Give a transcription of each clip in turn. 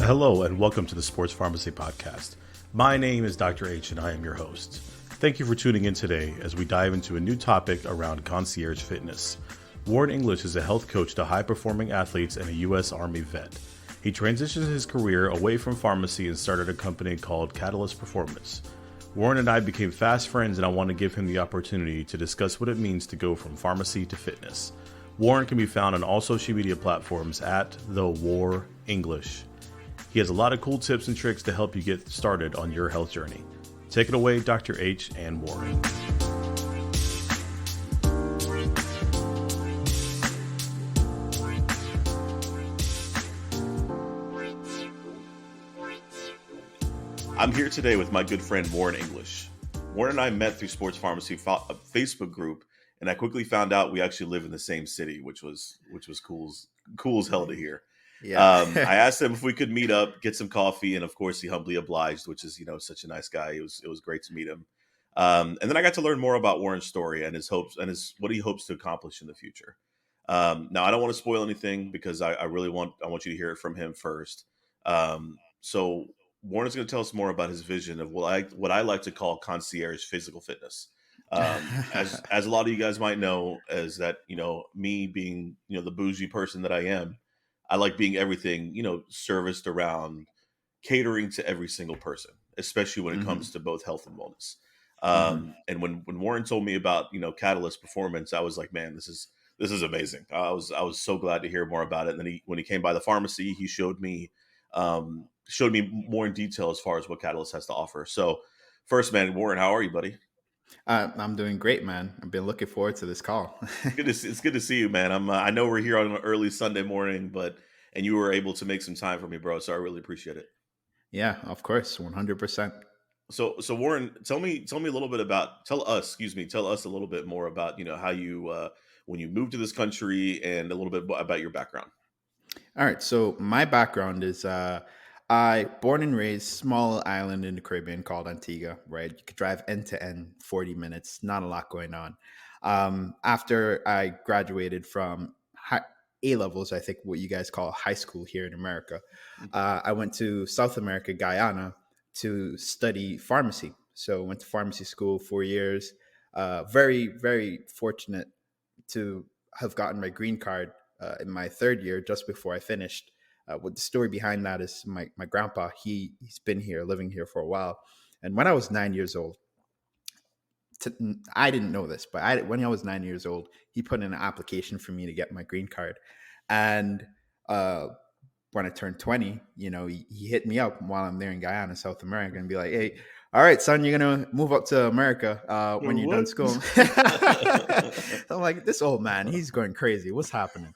Hello and welcome to the Sports Pharmacy Podcast. My name is Dr. H and I am your host. Thank you for tuning in today as we dive into a new topic around concierge fitness. Warren English is a health coach to high-performing athletes and a U.S. Army vet. He transitioned his career away from pharmacy and started a company called Catalyst Performance. Warren and I became fast friends and I want to give him the opportunity to discuss what it means to go from pharmacy to fitness. Warren can be found on all social media platforms at The War English. He has a lot of cool tips and tricks to help you get started on your health journey. Take it away, Dr. H and Warren. I'm here today with my good friend Warren English. Warren and I met through Sports Pharmacy Facebook group, and I quickly found out we actually live in the same city, which was cool as hell to hear. Yeah. I asked him if we could meet up, get some coffee, and of course he humbly obliged, which is, such a nice guy. It was great to meet him. And then I got to learn more about Warren's story and his hopes and what he hopes to accomplish in the future. Now I don't want to spoil anything because I want you to hear it from him first. So Warren is going to tell us more about his vision of what I like to call concierge physical fitness. As a lot of you guys might know, as that, me being, the bougie person that I am, I like being everything, serviced around catering to every single person, especially when it comes to both health and wellness. And when Warren told me about, Catalyst Performance, I was like, man, this is amazing. I was so glad to hear more about it. And then when he came by the pharmacy, he showed me more in detail as far as what Catalyst has to offer. So first, man, Warren, how are you, buddy? I'm doing great, man. I've been looking forward to this call. It's good to see you, man. I know we're here on an early Sunday morning, and you were able to make some time for me, bro. So I really appreciate it. Yeah, of course, 100%. So Warren, tell us a little bit more about, how you when you moved to this country and a little bit about your background. All right, so my background is I born and raised small island in the Caribbean called Antigua, right? You could drive end to end 40 minutes, not a lot going on. After I graduated from A levels, I think what you guys call high school here in America, I went to South America, Guyana, to study pharmacy. So went to pharmacy school 4 years. Very, very fortunate to have gotten my green card in my third year, just before I finished. What the story behind that is my grandpa, he's been here, living here for a while. And when I was 9 years old, I didn't know this, but when I was 9 years old, he put in an application for me to get my green card. And when I turned 20, he hit me up while I'm there in Guyana, South America, and be like, hey, all right, son, you're going to move up to America when you're done school. I'm like, this old man, he's going crazy. What's happening?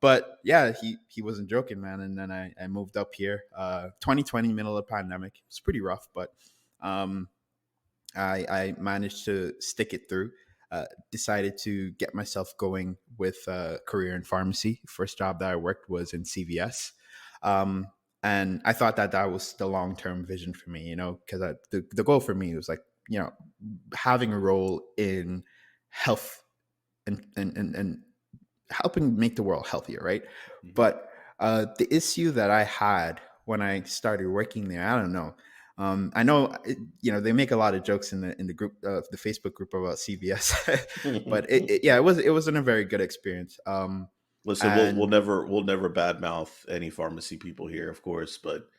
But yeah, he wasn't joking, man. And then I moved up here, 2020, middle of the pandemic. It's pretty rough, but I managed to stick it through. Decided to get myself going with a career in pharmacy. First job that I worked was in CVS. And I thought that was the long-term vision for me, because the goal for me was like, having a role in health and helping make the world healthier, right? Mm-hmm. But the issue that I had when I started working there, I don't know. I know, they make a lot of jokes in the group, the Facebook group about CVS, but it wasn't a very good experience. Listen, we'll never badmouth any pharmacy people here, of course, but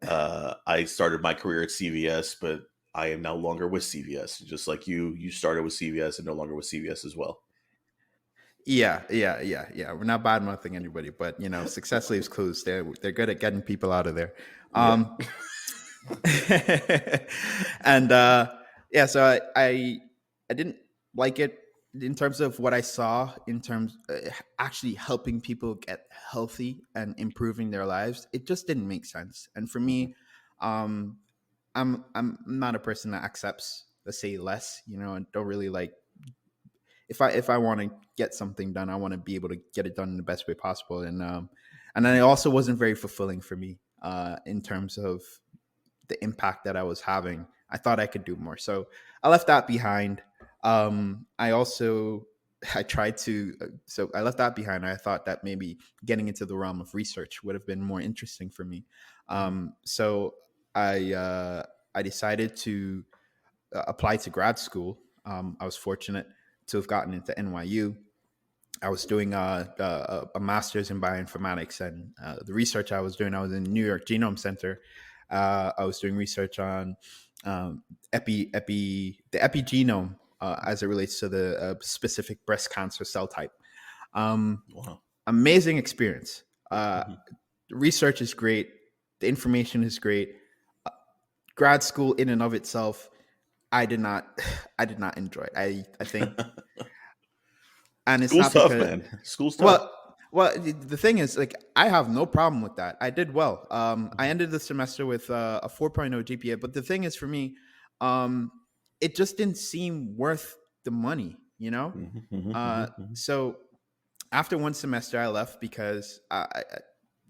I started my career at CVS, but I am no longer with CVS. Just like you started with CVS and no longer with CVS as well. Yeah. We're not badmouthing anybody, but success leaves clues. They're good at getting people out of there. And so I didn't like it in terms of what I saw in terms actually helping people get healthy and improving their lives. It just didn't make sense. And for me, I'm not a person that accepts, let's say, less. And don't really like. If I want to get something done, I want to be able to get it done in the best way possible. And then it also wasn't very fulfilling for me in terms of the impact that I was having. I thought I could do more. So I left that behind. I also I tried to, so I left that behind. I thought that maybe getting into the realm of research would have been more interesting for me. Mhm. So I decided to apply to grad school. I was fortunate to have gotten into NYU. I was doing a master's in bioinformatics, and the research I was doing, I was in New York Genome Center. I was doing research on um, the epigenome as it relates to the specific breast cancer cell type. Um, Wow. Amazing experience. Mhm. The research is great. The information is great. Grad school in and of itself, I did not, I did not enjoy it. I think, and it's School's not tough, because, man. School's tough. well, the thing is, like, I have no problem with that. I did well. I Mhm. ended the semester with a 4.0 GPA. But the thing is, for me, um, it just didn't seem worth the money. You know. Mhm, mhm, mhm, mhm. So after one semester, I left because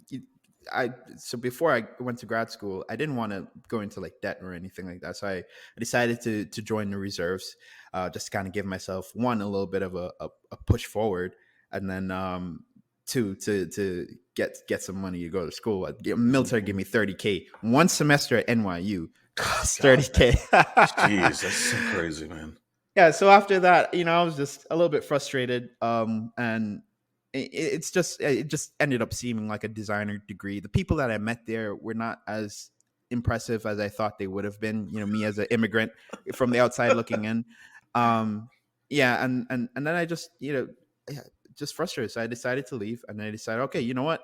you- I so before I went to grad school, I didn't want to go into like debt or anything like that. So I decided to join the reserves, just kind of give myself one a little bit of a push forward, and then two to get some money to go to school. Mhm, Military gave mhm. me 30K one semester at NYU. Oh my Cost god, man. 30K. Jeez, that's so crazy, man. Yeah, so after that, I was just a little bit frustrated, and it just ended up seeming like a designer degree. The people that I met there were not as impressive as I thought they would have been. Me as an immigrant from the outside looking in. um yeah, and then I just, yeah, just frustrated, so I decided to leave, and I decided, okay, you know what,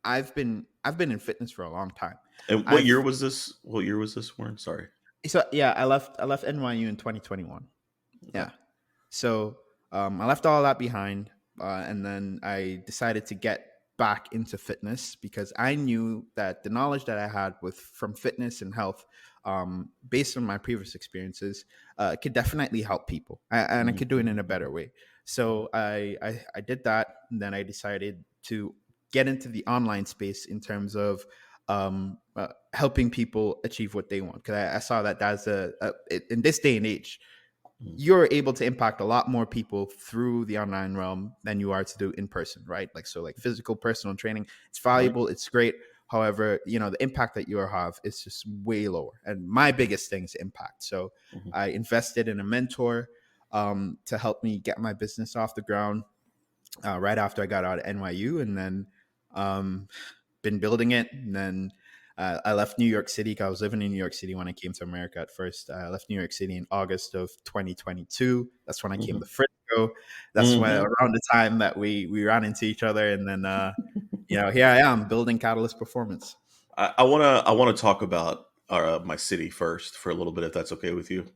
I've been in fitness for a long time. And what year I've was this? What year was this, Warren? Sorry. So yeah, I left NYU in 2021. Okay. Yeah. So I left all that behind, and then I decided to get back into fitness because I knew that the knowledge that I had with from fitness and health, based on my previous experiences, could definitely help people, and I Mhm, could do it in mhm, a better mhm, way. mhm, So I did that, and then I decided to get into the online space in terms of helping people achieve what they want, because I saw that that's in this day and age, mhm. you're able to impact a lot more people through the online realm than you are to do in person, right? Like, so like physical personal training, it's Right. valuable, it's great. However, the impact that you have is just way lower. And my Mhm, biggest thing is impact. So mhm. I invested in a mentor to help me get my business off the ground right after I got out of NYU, and then um, been building it. And then I left New York City, 'cause I was living in New York City when I came to America at first. I left New York City in August of 2022. That's when I came to Mhm. Frisco. That's when Mhm. around the time that we ran into each other, and then here I am building Catalyst Performance. I wanna talk about my city first for a little bit, if that's okay with you.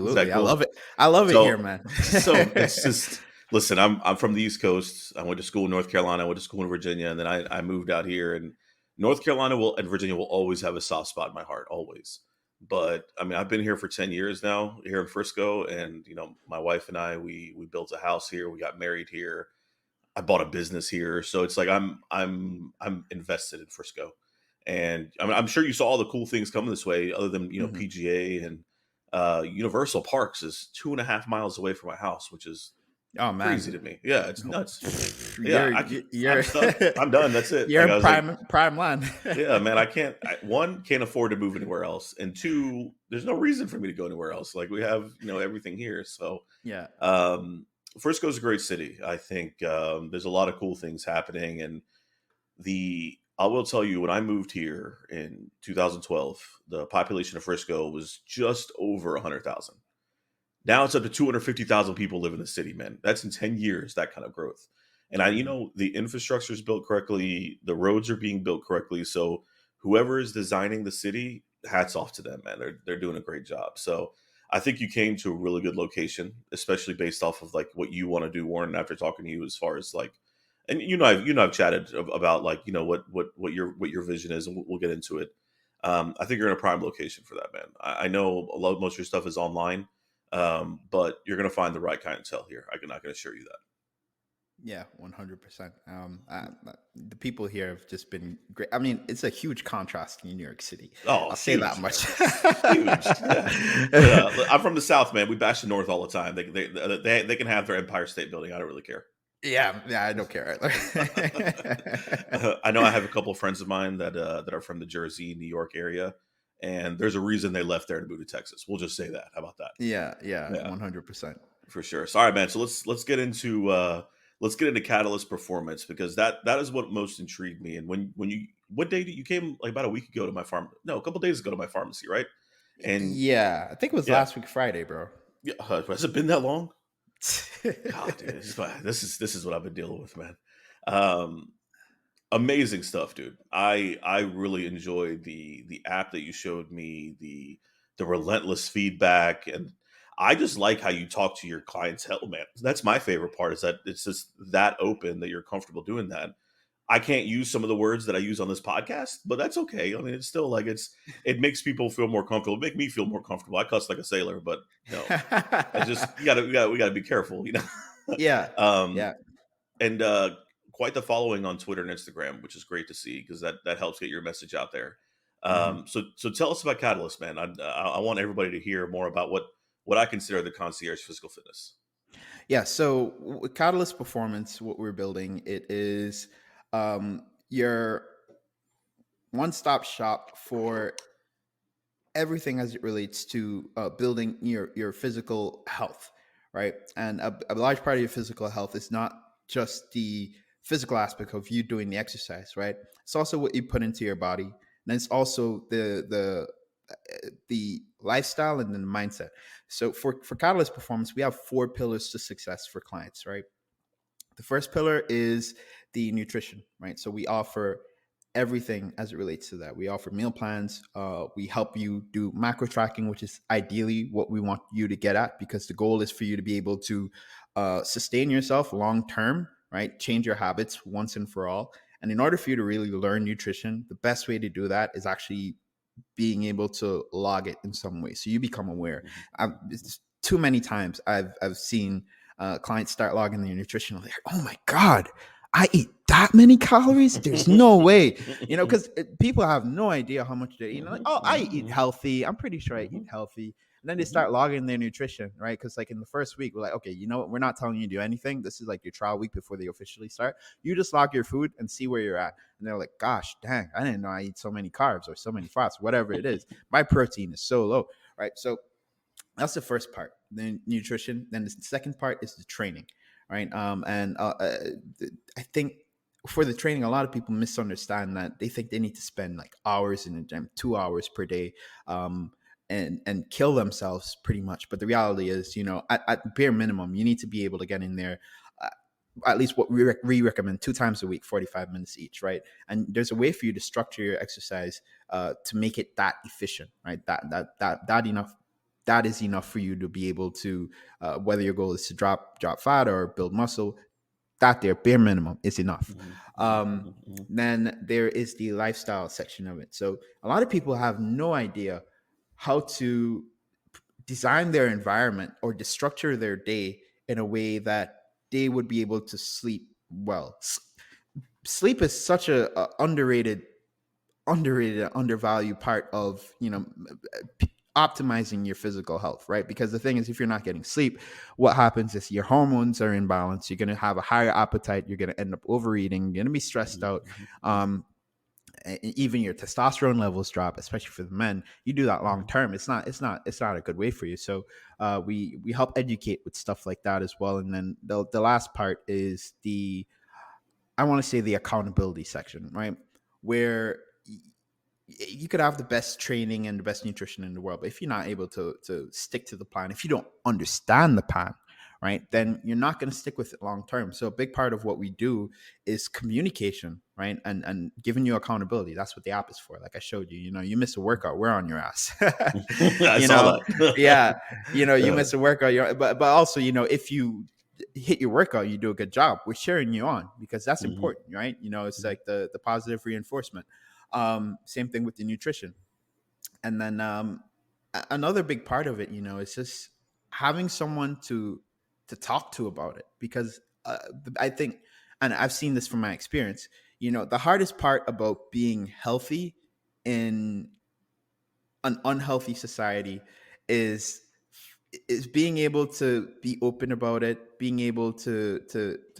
Is that Absolutely, I love cool? it. I love it here, So man. so it's just listen, I'm from the East Coast. I went to school in North Carolina, I went to school in Virginia, and then I moved out here, and North Carolina will and Virginia will always have a soft spot in my heart, always. But I mean, I've been here for 10 years now, here in Frisco, and my wife and I, we built a house here, we got married here. I bought a business here, so it's like I'm invested in Frisco, and I'm sure you saw all the cool things coming this way. Other than Mhm. PGA and Universal Parks is 2.5 miles away from my house, which is Oh crazy man, to me. Yeah, it's nuts. Yeah, you're I'm you're stuck. I'm done. That's it. you're Like in I was like, prime land. yeah, man, I can't. One, can't afford to move anywhere else, and two, there's no reason for me to go anywhere else. Like we have everything here, so Yeah. um, Frisco's a great city. I think there's a lot of cool things happening, and I will tell you, when I moved here in 2012, the population of Frisco was just over 100,000. Now it's up to 250,000 people live in the city, man. That's in 10 years, that kind of growth. And Mhm. the infrastructure is built correctly, the roads are being built correctly. So whoever is designing the city, hats off to them, man. They're doing a great job. So I think you came to a really good location, especially based off of like what you want to do, Warren, after talking to you as far as like, and I've chatted about like, what your vision is, and we'll get into it. I think you're in a prime location for that, man. I know most of your stuff is online, but you're going to find the right clientele here. I can assure you that. Yeah, 100%. The people here have just been great. I mean, it's a huge contrast in New York City. Oh, I'll say that huge, much. man. Huge. Yeah. Look, I'm from the South, man. We bash the North all the time. They can have their Empire State Building. I don't really care. Yeah, yeah, I don't care. I know I have a couple of friends of mine that are from the Jersey, New York area, and there's a reason they left there to move to Texas. We'll just say that. How about that? Yeah, yeah, Yeah, 100%. for sure. So, all right, man. So let's get into Catalyst performance because that is what most intrigued me. And when you what day did you came like about a week ago to my farm? No, a couple days ago to my pharmacy, right? And Yeah, I think it was yeah, last week Friday, bro. yeah. Has it been that long? God, dude, this is what I've been dealing with, man. Um, Amazing stuff, dude. I really enjoyed the app that you showed me, the relentless feedback, and I just like how you talk to your clientele, man. That's my favorite part is that it's just that open that you're comfortable doing that. I can't use some of the words that I use on this podcast, but that's okay. I mean, it's still like it makes people feel more comfortable. It make me feel more comfortable. I cuss like a sailor, but it's just we gotta be careful, Yeah, um, yeah. and quite the following on Twitter and Instagram, which is great to see because that helps get your message out there. Mhm. So tell us about Catalyst, man. I want everybody to hear more about what I consider the concierge physical fitness. Yeah, so with Catalyst Performance, what we're building, it is your one-stop shop for everything as it relates to building your physical health, right? And a large part of your physical health is not just the physical aspect of you doing the exercise, right? It's also what you put into your body, and it's also the lifestyle and then the mindset. So for Catalyst Performance, we have four pillars to success for clients, right? The first pillar is the nutrition, right? So we offer everything as it relates to that. We offer meal plans. We help you do macro tracking, which is ideally what we want you to get at, because the goal is for you to be able to sustain yourself long term, right? Change your habits once and for all. And in order for you to really learn nutrition, the best way to do that is actually being able to log it in some way, so you become aware. It's too many times I've seen clients start logging their nutrition. Like, oh my god, I eat that many calories? There's no way, because people have no idea how much they eat. Like, oh, I eat healthy. I'm pretty sure I eat healthy. And then they start logging their nutrition, right? Because like in the first week, we're like, okay, you know what? We're not telling you to do anything. This is like your trial week before they officially start. You just log your food and see where you're at. And they're like, gosh, dang, I didn't know I eat so many carbs or so many fats, whatever it is. My protein is so low, right? So that's the first part, the nutrition. Then the second part is the training, right? I think for the training, a lot of people misunderstand that. They think they need to spend like hours in the gym, 2 hours per day, and kill themselves pretty much. But the reality is, at bare minimum, you need to be able to get in there. Uh, at least what we recommend 2 times a week, 45 minutes each, right? And there's a way for you to structure your exercise to make it that efficient, right? That is enough for you to be able to, whether your goal is to drop fat or build muscle, that there bare minimum is enough. Then there is the lifestyle section of it. So a lot of people have no idea how to design their environment or to structure their day in a way that they would be able to sleep well. Sleep is such a underrated, undervalued part of optimizing your physical health, right? Because the thing is, if you're not getting sleep, what happens is your hormones are in balance. You're going to have a higher appetite. You're going to end up overeating. You're going to be stressed out. Even your testosterone levels drop, especially for the men. You do that long term, it's not a good way for you. So we help educate with stuff like that as well. And then the last part is I want to say the accountability section, right? Where you could have the best training and the best nutrition in the world, but if you're not able to stick to the plan, if you don't understand the plan, right, then you're not going to stick with it long term. So a big part of what we do is communication, right, and giving you accountability. That's what the app is for. Like I showed you, you miss a workout, we're on your ass. I you saw know, that. yeah, you Yeah. miss a workout, but also, if you hit your workout, you do a good job, we're cheering you on, because that's Mhm. important, right? It's like the positive reinforcement. Same thing with the nutrition. And then another big part of it, is just having someone to talk to about it, because uh, I think, and I've seen this from my experience, the hardest part about being healthy in an unhealthy society is being able to be open about it, being able to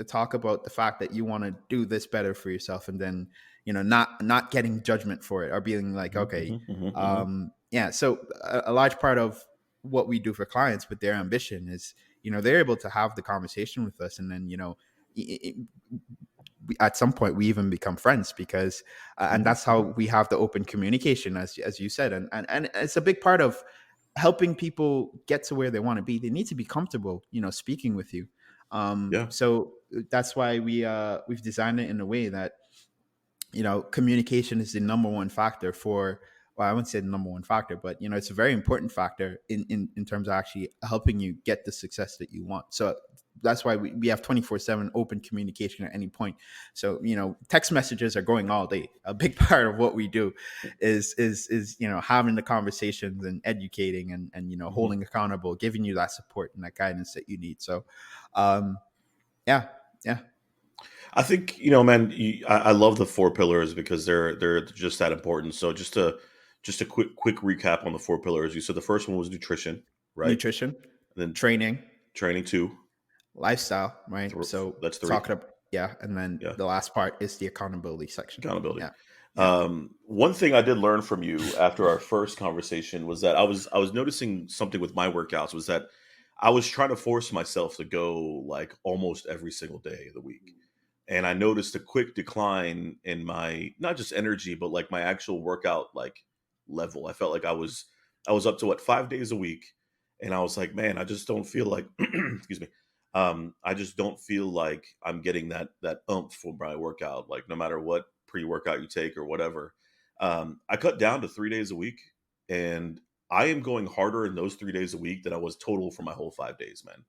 talk about the fact that you want to do this better for yourself, and then not getting judgment for it, or being like, Mhm, okay, mhm, mhm, mhm, yeah. So a large part of what we do for clients with their ambition is, they're able to have the conversation with us, and then at some point we even become friends, because and mhm, that's how mhm, we have the open communication, as you said, and it's a big part of helping people get to where they want to be. They need to be comfortable, speaking with you. yeah, So that's why we've designed it in a way that communication is the number one factor for, well, I wouldn't say the number one factor, but it's a very important factor in terms of actually helping you get the success that you want. So that's why we have 24/7 open communication at any point. So text messages are going all day. A big part of what we do is having the conversations and educating, and mhm. holding accountable, giving you that support and that guidance that you need. So um yeah, yeah. I think man. I love the four pillars because they're just that important. So just a quick recap on the four pillars. You said the first one was nutrition, right? Nutrition, And then training, training two. lifestyle, right? Th- So that's three. talking about, yeah, and then Yeah, the last part is the accountability section. accountability. Yeah, yeah, One thing I did learn from you after our first conversation was that I was noticing something with my workouts was that I was trying to force myself to go like almost every single day of the week. And I noticed a quick decline in my not just energy, but like my actual workout like level. I felt like I was up to what 5 days a week, and I was like, man, I just don't feel like excuse me. I just don't feel like I'm getting that oomph for my workout. Like no matter what pre workout you take or whatever, I cut down to 3 days a week, and I am going harder in those 3 days a week than I was total for my whole 5 days, man.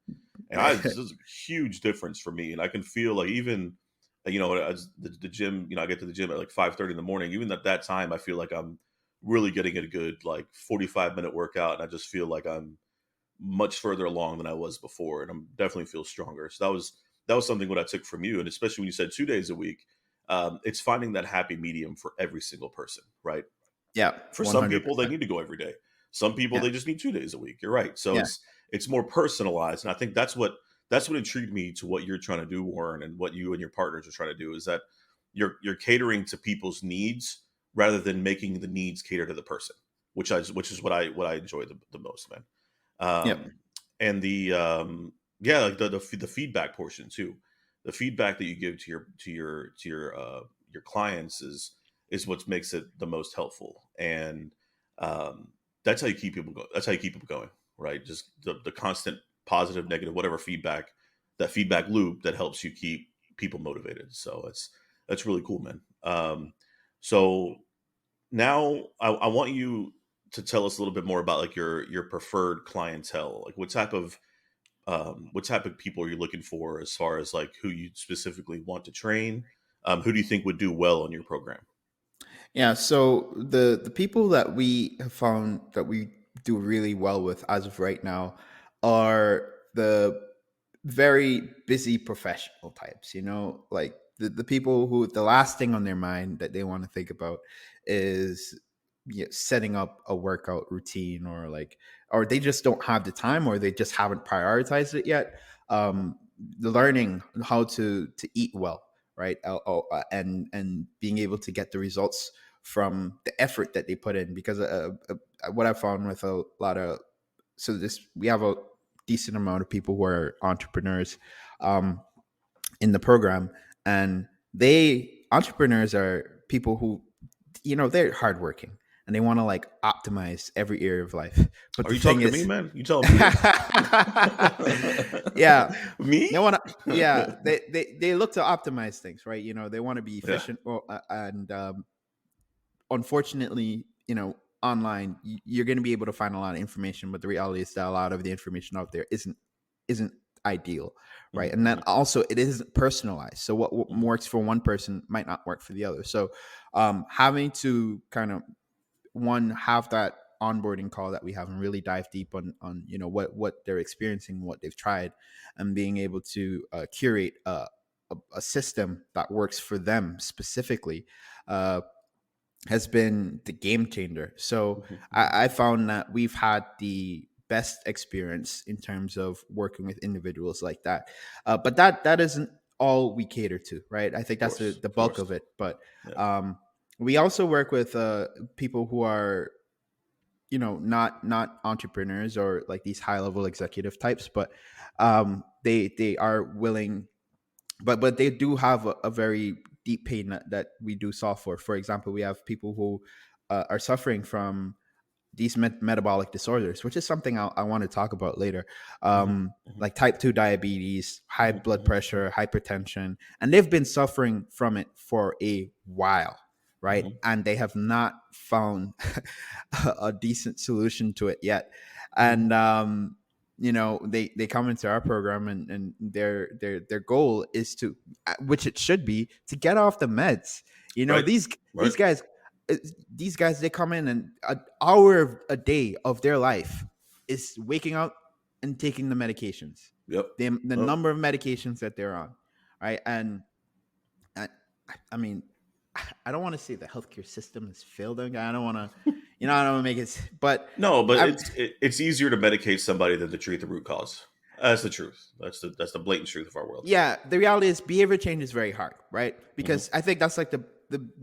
And this is a huge difference for me. And I can feel like even, as the gym, I get to the gym at like 5:30 in the morning. Even at that time, I feel like I'm really getting a good like 45-minute workout. And I just feel like I'm much further along than I was before. And I'm definitely feel stronger. So that was something what I took from you. And especially when you said 2 days a week, it's finding that happy medium for every single person, right? yeah, For some people, they 100%. need to go every day. Some people Yeah, they just need 2 days a week. You're right. So yeah, it's more personalized, and I think that's what intrigued me to what you're trying to do, Warren, and what you and your partners are trying to do is that you're catering to people's needs rather than making the needs cater to the person, which is what I enjoy the most, man. yeah, And the yeah, like the feedback portion too. The feedback that you give to your clients is what makes it the most helpful, and um, that's how you keep people going. That's how you keep people going, right? Just the constant positive, negative, whatever feedback, that feedback loop that helps you keep people motivated. So that's really cool, man. So now I want you to tell us a little bit more about like your preferred clientele. Like what type of people are you looking for as far as like who you specifically want to train? Who do you think would do well on your program? yeah. So the people that we have found that we do really well with as of right now are the very busy professional types, like the people who the last thing on their mind that they want to think about is, setting up a workout routine, or like, or they just don't have the time, or they just haven't prioritized it yet. The learning how to eat well, right? And being able to get the results from the effort that they put in, because what I found with a lot of, so this we have a decent amount of people who are entrepreneurs um, in the program, and they entrepreneurs are people who, they're hardworking, and they want to like optimize every area of life. But Are the you thing talking to me, is, man? You telling me this? yeah, they Me? want to, yeah, they look to optimize things, right? They want to be Yeah. efficient, and unfortunately, online you're going to be able to find a lot of information, but the reality is that a lot of the information out there isn't ideal, right? Mhm, And then mhm, also it isn't personalized. So what mhm, works for one person might not work for the other. So having to kind of, one, have that. onboarding call that we have and really dive deep on what they're experiencing, what they've tried, and being able to curate a system that works for them specifically, uh, has been the game changer. So Mhm, mhm. I found that we've had the best experience in terms of working with individuals like that. But that isn't all we cater to, right? I think that's the Of bulk course. of it. But Yeah. um, we also work with people who are, not entrepreneurs or like these high level executive types, but they are willing, but they do have a very deep pain that we do solve for. For example, we have people who are suffering from these metabolic disorders, which is something I want to talk about later. Mhm, mhm, Like type 2 diabetes, high mhm, blood mhm, pressure, hypertension, and they've been suffering from it for a while, right? mhm, And they have not found a decent solution to it yet. mhm. And they come into our program, and their goal is to, which it should be, to get off the meds. You know, Right. these Right. these guys these guys, they come in, and an hour a day of their life is waking up and taking the medications, Yep. the Oh, number of medications that they're on, right? And I, I mean, I don't want to say the healthcare system has failed them. I don't want to, I don't want to make it, but no, but I, it's easier to medicate somebody than to treat the root cause. That's the truth. That's the blatant truth of our world. yeah, the reality is behavior change is very hard, right? Hmm. Because I think that's like the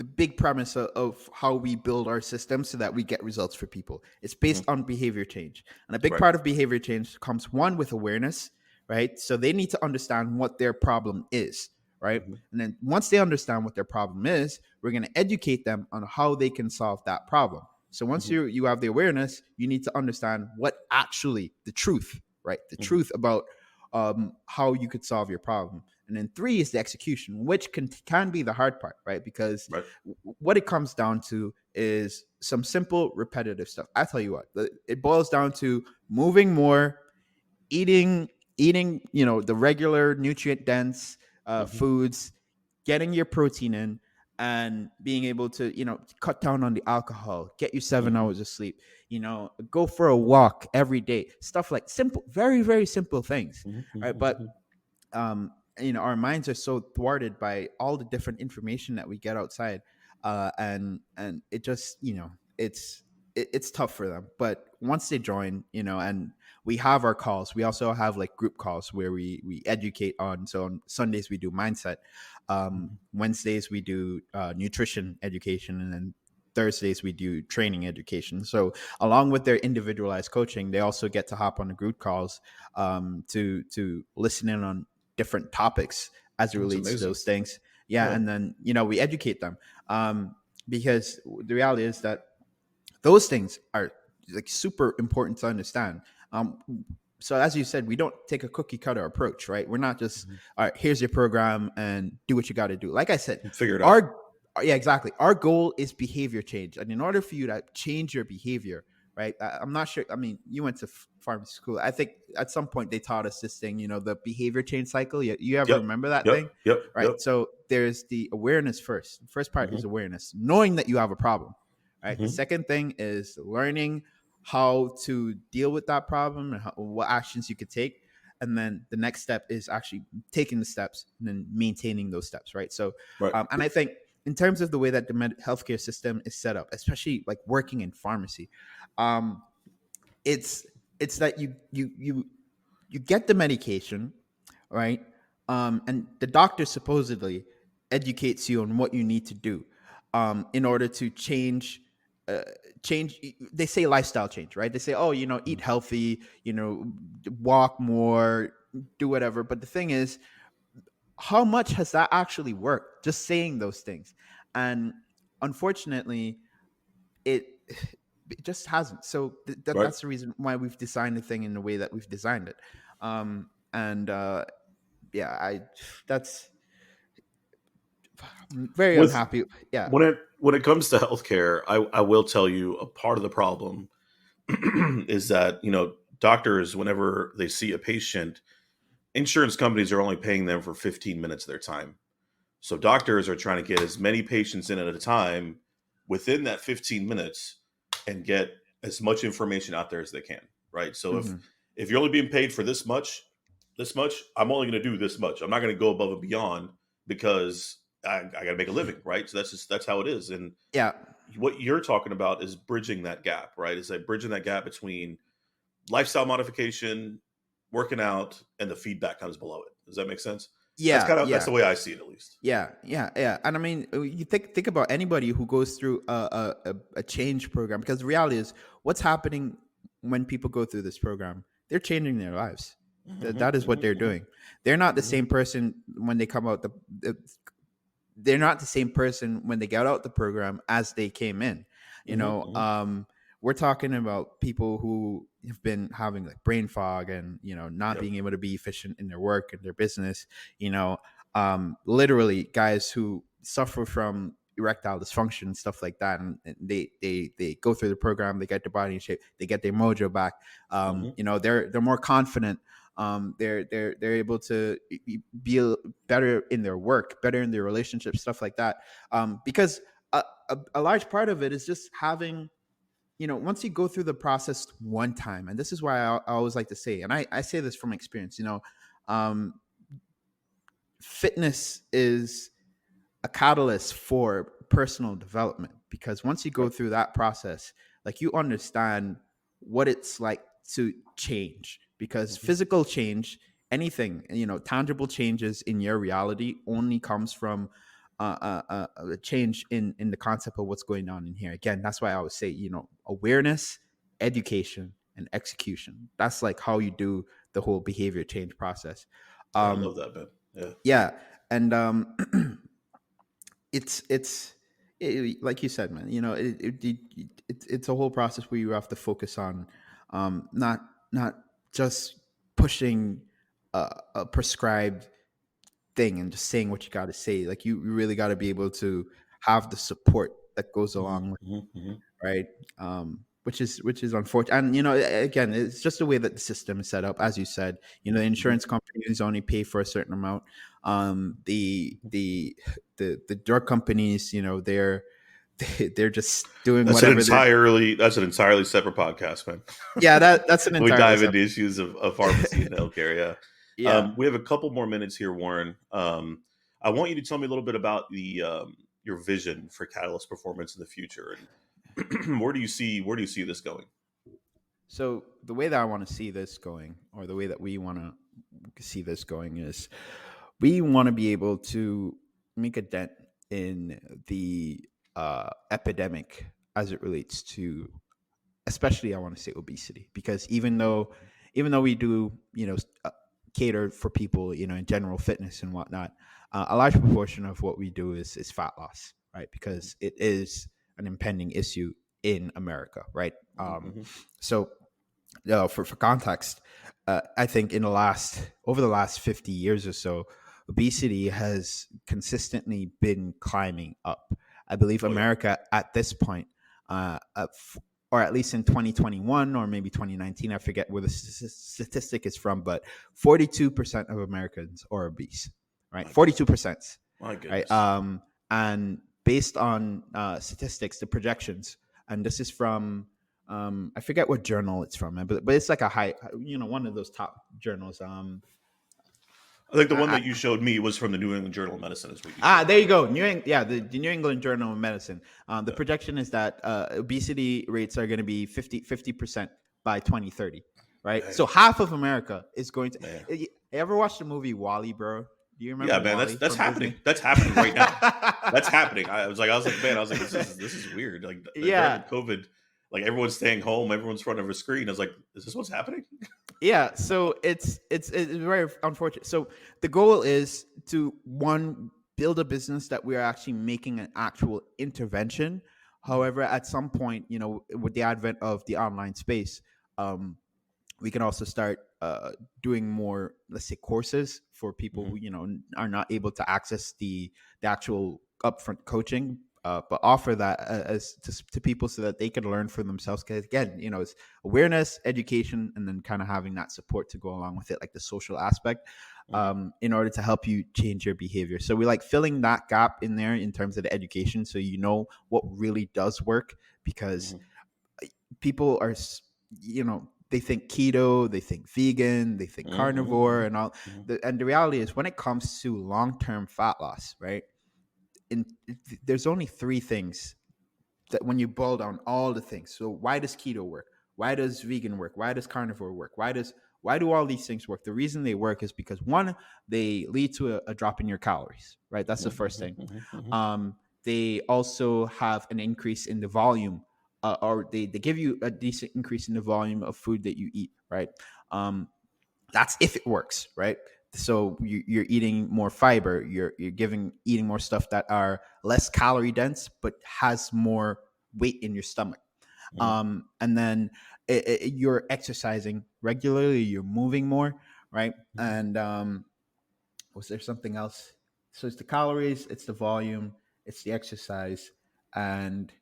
big premise of how we build our system so that we get results for people. It's based Hmm. on behavior change. And a big Right. part of behavior change comes, one, with awareness, right? So they need to understand what their problem is, right? Hmm. And then once they understand what their problem is, we're going to educate them on how they can solve that problem. So once Hmm. you have the awareness, you need to understand what actually the truth, right? The Hmm. truth about how you could solve your problem. And then three is the execution, which can be the hard part, right? Because Right. what it comes down to is some simple repetitive stuff. I tell you what, it boils down to moving more, eating the regular nutrient dense Hmm. foods, getting your protein in, and being able to cut down on the alcohol, get you 7 hours Hmm. of sleep, go for a walk every day, stuff like simple, very very simple things, Hmm. right? Hmm. But our minds are so thwarted by all the different information that we get outside, and it just it's tough for them. But once they join, and we have our calls, we also have like group calls where we educate on. So on Sundays we do mindset, Wednesdays we do nutrition education, and then Thursdays we do training education. So along with their individualized coaching, they also get to hop on the group calls, to listen in on different topics as it That's relates to amazing. those things. Yeah, Yeah. and then we educate them, because the reality is that those things are like super important to understand. Um, so as you said, we don't take a cookie cutter approach, right? We're not just, Mhm. all right, here's your program and do what you got to do. Like I said, Figure it out. our yeah, exactly. Our goal is behavior change, and in order for you to change your behavior, right? I'm not sure. I mean, you went to pharmacy school. I think at some point they taught us this thing, the behavior change cycle. You ever Yep. remember that Yep. thing? Yep. Right. Yep. So there's the awareness first. The first part is Hmm. awareness, knowing that you have a problem. Right. The Hmm. second thing is learning how to deal with that problem and what actions you could take. And then the next step is actually taking the steps and then maintaining those steps. Right. So, Right. and I think in terms of the way that the healthcare system is set up, especially like working in pharmacy, um, it's it's that you get the medication, right? And the doctor supposedly educates you on what you need to do, in order to uh, change. They say lifestyle change, right? They say, oh, eat Mhm. healthy, walk more, do whatever. But the thing is, how much has that actually worked? Just saying those things, and unfortunately, it it just hasn't. So Right. that's the reason why we've designed the thing in the way that we've designed it. And yeah, I that's very With unhappy. Yeah. when it comes to healthcare, I will tell you a part of the problem is that doctors, whenever they see a patient, insurance companies are only paying them for 15 minutes of their time. So doctors are trying to get as many patients in at a time within that 15 minutes and get as much information out there as they can, right? So Hmm. if you're only being paid for this much, I'm only going to do this much. I'm not going to go above and beyond because I got to make a living, right? So that's how it is. And Yeah. what you're talking about is bridging that gap, right? It's like bridging that gap between lifestyle modification, working out, and the feedback comes below it. Does that make sense? Yeah. That's Yeah. the way I see it, at least. Yeah, yeah, yeah. And I mean, you think about anybody who goes through a change program, because the reality is, what's happening when people go through this program? They're changing their lives. Hmm. That is what they're Hmm. doing. They're not the Hmm. same person when they come out the they're not the same person when they get out the program as they came in. You Hmm. know, Hmm. we're talking about people who have been having like brain fog and not Yep. being able to be efficient in their work and their business. You know, literally guys who suffer from erectile dysfunction and stuff like that, and they go through the program, they get their body in shape, they get their mojo back. Hmm. They're more confident. They're able to be better in their work, better in their relationships, stuff like that. Because a large part of it is just having, once you go through the process one time, and this is why I always like to say, and I say this from experience, um, fitness is a catalyst for personal development, because once you go Yep. through that process, like, you understand what it's like to change, because Hmm. physical change, anything, tangible changes in your reality only comes from a change in the concept of what's going on in here. Again, that's why I always say, awareness, education, and execution. That's like how you do the whole behavior change process. Yeah, I um love that, man. Yeah. yeah. And it's like you said, man. It's a whole process where you have to focus on, not just pushing a prescribed thing and just saying what you got to say. Like, you really got to be able to have the support that goes Hmm. along with, Hmm. Hmm. right? Which is unfortunate. And again, it's just the way that the system is set up. As you said, the insurance companies only pay for a certain amount. The drug companies, they're just doing whatever they're. That's an entirely separate podcast, man. Yeah, that's an We entirely dive into separate. issues of pharmacy and healthcare. Yeah. Yeah. We have a couple more minutes here, Warren. I want you to tell me a little bit about your vision for Catalyst Performance in the future, and where do you see this going? So the way that I want to see this going, or the way that we want to see this going, is we want to be able to make a dent in the epidemic as it relates to, especially, I want to say, obesity, because even though we do, cater for people, in general fitness and whatnot, a large proportion of what we do is fat loss, right? Because it is an impending issue in America, right? Hmm. So for context, I think over the last 50 years or so, obesity has consistently been climbing up. I believe Oh yeah. America at this point, or at least in 2021 or maybe 2019, I forget where the statistic is from, but 42% of Americans are obese, right? My goodness. 42%, My right? goodness. And based on statistics, the projections, and this is from, I forget what journal it's from, but it's like a high, one of those top journals. I think the one I, that you showed me was from the New England Journal of Medicine, is what you There showed you me. go. The New England Journal of Medicine. The Yeah. projection is that obesity rates are going to be 50% by 2030, right? Dang, So half of America is going to. man. You ever watched the movie Wally, bro? Do you Yeah, remember man. Wally That's from happening. Disney? That's happening right now. That's happening. Man. I was like, this is weird. Like during Yeah, COVID, like everyone's staying home, everyone's in front of a screen. I was like, is this what's happening? yeah. So it's very unfortunate. So the goal is to, one, build a business that we are actually making an actual intervention. However, at some point, with the advent of the online space, um, we can also start doing more, let's say, courses for people Mm-hmm. who are not able to access the actual upfront coaching, but offer that as to people, so that they can learn for themselves. Because again, it's awareness, education, and then kind of having that support to go along with it, like the social aspect, Mm-hmm. in order to help you change your behavior. So we like filling that gap in there in terms of the education, so what really does work. Because Mm-hmm. people are, they think keto, they think vegan, they think carnivore, Mm-hmm. and all. Hmm. And the reality is, when it comes to long-term fat loss, right? In There's only three things that, when you boil down all the things. So why does keto work? Why does vegan work? Why does carnivore work? Why do all these things work? The reason they work is because, one, they lead to a drop in your calories, right? That's the first thing. Hmm. Hmm. Um, they also have an increase in the volume, or they give you a decent increase in the volume of food that you eat, right? Um, that's if it works, right? So you're eating more fiber, you're eating more stuff that are less calorie dense but has more weight in your stomach. Hmm. And then you're exercising regularly, you're moving more, right? And was there something else? So it's the calories, it's the volume, it's the exercise, and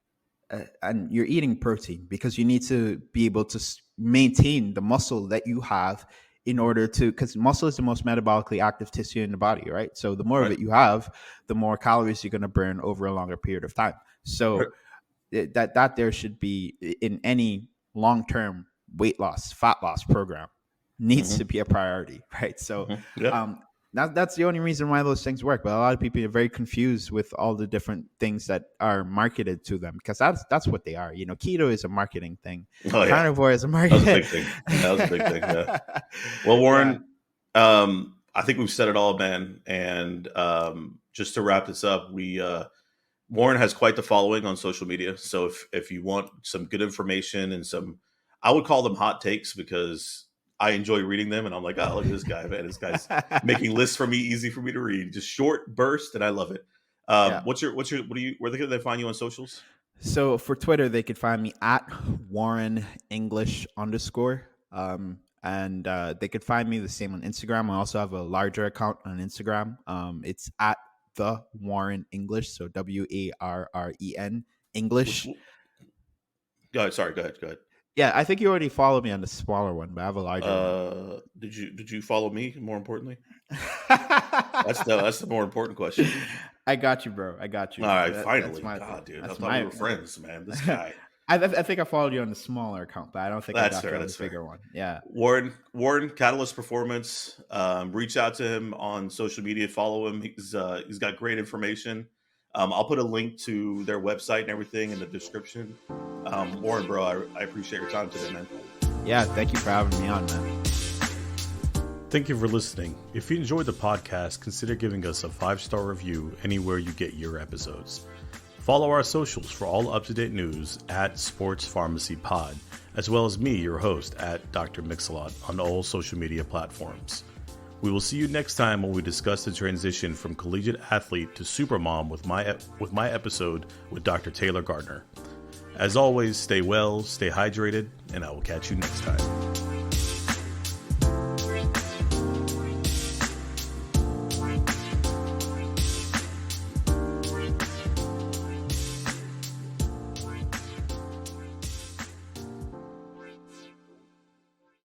you're eating protein because you need to be able to maintain the muscle that you have, in order to, because muscle is the most metabolically active tissue in the body, right? So the more of Right. it you have, the more calories you're going to burn over a longer period of time. Right. So that there should be, in any long-term weight loss, fat loss program, needs Hmm. to be a priority, right? So Hmm. Yeah. um that's the only reason why those things work. But a lot of people are very confused with all the different things that are marketed to them, because that's what they are. Keto is a marketing thing. Oh yeah. Carnivore is a That was a market. big thing. That was a big thing. Yeah. Well, Yeah. Warren, I think we've said it all, man. And just to wrap this up, Warren has quite the following on social media. So if you want some good information and some, I would call them hot takes, because I enjoy reading them, and I'm like, oh, look at this guy, man. This guy's making lists for me, easy for me to read, just short burst, and I love it. Yeah. Where can they find you on socials? So for Twitter, they could find me at Warren English _. And they could find me the same on Instagram. I also have a larger account on Instagram. It's at the Warren English. So WARREN Which, English. go ahead. Sorry, go ahead. Go ahead. Yeah, I think you already followed me on the smaller one, but I have a larger one. Did you follow me? More importantly, that's the more important question. I got you, bro. I got All you. right, That's finally, my thing. God, dude, I That's thought we my. were friends, man. This guy. I think I followed you on the smaller account, but I don't think I That's got fair. you on the That's fair. bigger one. Yeah. Warren, Catalyst Performance. Reach out to him on social media. Follow him. He's got great information. I'll put a link to their website and everything in the description. Warren, bro, I appreciate your time today, man. Yeah. Thank you for having me on, man. Thank you for listening. If you enjoyed the podcast, consider giving us a 5-star review anywhere you get your episodes. Follow our socials for all up-to-date news at Sports Pharmacy Pod, as well as me, your host, at Dr. Mix-a-Lot on all social media platforms. We will see you next time when we discuss the transition from collegiate athlete to supermom with my episode with Dr. Taylor Gardner. As always, stay well, stay hydrated, and I will catch you next time.